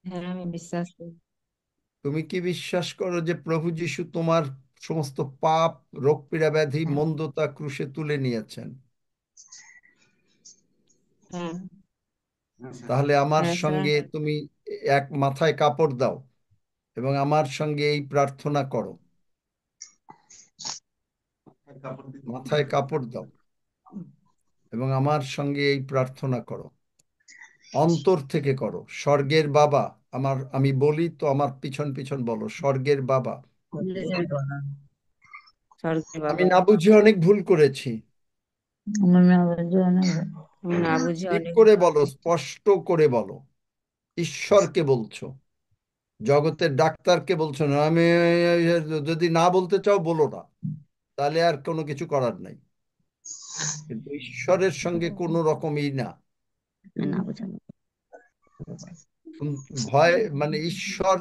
হ্যাঁ, আমি বিশ্বাস করি। তুমি কি বিশ্বাস করো যে প্রভু যিশু তোমার সমস্ত পাপ, রোগ পীড়া, ব্যাধি, মন্দতা ক্রুশে তুলে নিয়েছেন? হ্যাঁ। তাহলে আমার হ্যাঁ স্যার। সঙ্গে তুমি এক মাথায় কাপড় দাও এবং আমার সঙ্গে এই প্রার্থনা করো। মাথায় কাপড় দাও এবং আমার সঙ্গে এই প্রার্থনা করো। অন্তর থেকে করো। স্বর্গের বাবা, আমি বলি তো আমার পিছন পিছন বলো, স্বর্গের বাবা, স্বর্গের আমি বাবা, না বুঝে অনেক ভুল করেছি। আমি না বুঝে ঠিক অনেক করে বলো, স্পষ্ট করে বলো। ঈশ্বরকে বলছো, জগতের ডাক্তারকে বলছো না। আমি যদি না বলতে চাও বলো না, তাহলে আর কোনো কিছু করার নাই। কিন্তু ঈশ্বরের সঙ্গে কোনো রকমই না। না বুঝে ভয় মানে ঈশ্বর,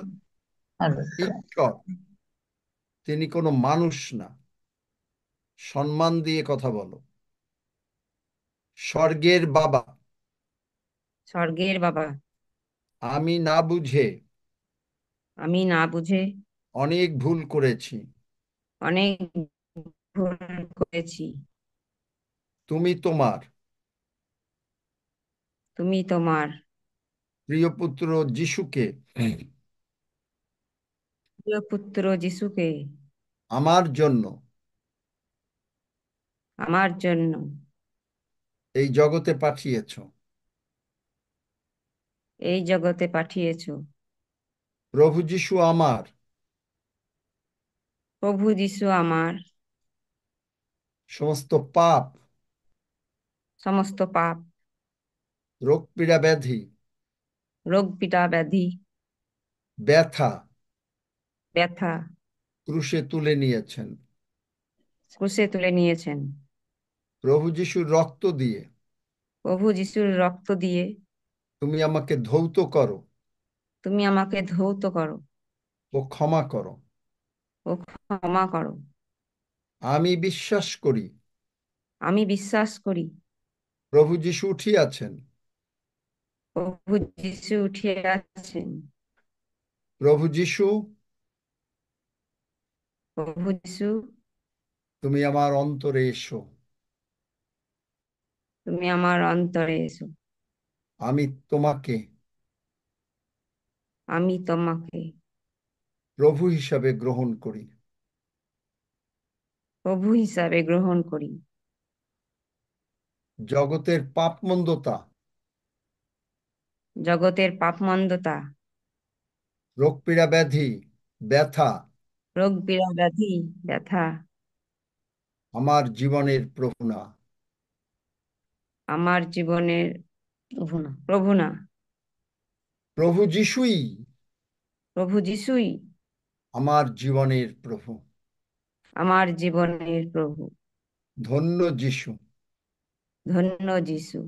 ঈশ্বর তিনি কোনো মানুষ না। সম্মান দিয়ে কথা বলো। স্বর্গের বাবা, স্বর্গের বাবা, আমি না বুঝে আমি না বুঝে অনেক ভুল করেছি। অনেক ভুল করেছি। তুমি তোমার তুমি তোমার প্রিয় পুত্র যিশুকে প্রিয় পুত্র যিশুকে আমার জন্য আমার জন্য এই জগতে পাঠিয়েছো। এই জগতে পাঠিয়েছো। প্রভু যিশু আমার প্রভু যিশু আমার সমস্ত পাপ, সমস্ত পাপ, রোগ পীড়া, ব্যাধি, রোগ পীড়া, ব্যাধি, ব্যথা ব্যথা ক্রুশে তুলে নিয়েছেন। ক্রুশে তুলে নিয়েছেন। প্রভু যিশুর রক্ত দিয়ে প্রভু যিশুর রক্ত দিয়ে তুমি আমাকে ধৌত করো তুমি আমাকে ধৌত করো ও ক্ষমা করো। ও ক্ষমা করো। আমি বিশ্বাস করি আমি বিশ্বাস করি প্রভু যিশু উঠিয়াছেন। প্রভু যিশু উঠিয়ে আছেন। প্রভু যিশু, প্রভু যিশু, তুমি আমার অন্তরে এসো। তুমি আমার অন্তরে এসো। আমি তোমাকে আমি তোমাকে প্রভু হিসাবে গ্রহণ করি। প্রভু হিসাবে গ্রহণ করি। জগতের পাপমন্দতা, জগতের পাপমন্দতা, রোগ পীড়া, ব্যাধি, ব্যথা রোগ পীড়া, ব্যাধি, ব্যথা আমার জীবনের প্রভু না। আমার জীবনের প্রভু না। প্রভু যিশুই প্রভু যিশুই আমার জীবনের প্রভু। আমার জীবনের প্রভু। ধন্য যিশু। ধন্য যিশু।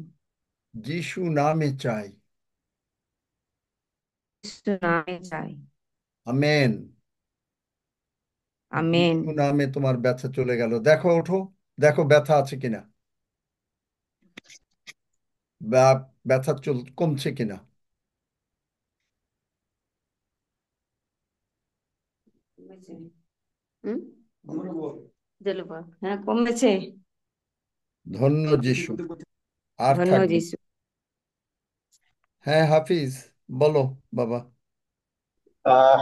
যিশু নামে চাই। যিশু নামে চাই। আমেন। আমেন। যিশু নামে তোমার ব্যথা চলে গেল। দেখো, ওঠো, দেখো ব্যথা আছে কিনা, বা ব্যথা কমছে কিনা। কমেছে। হুম। হ্যাঁ, কমেছে। ধন্য যিশু। আর ধন্য থাকবে না। যিশু। হ্যাঁ হাফিজ, বলো বাবা। আহ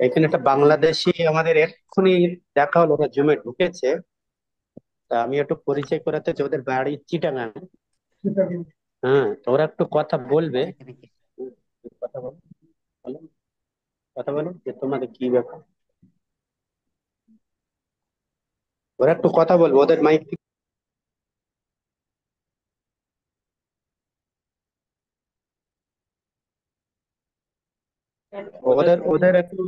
এখানে একটা বাংলাদেশি আমাদের এক্ষুনি দেখা হলো, ওরা জুমে ঢুকেছে। তা আমি একটু পরিচয় করাতে চাই, ওদের বাড়ি চিটাগাং। হ্যাঁ, তো ওরা একটু কথা বলবে। হুম, কথা বলো, বলো, কথা বলো যে তোমাদের কি ব্যাপার। ওরা একটু কথা বলবো, ওদের মাইক। ওদের ওদের একটু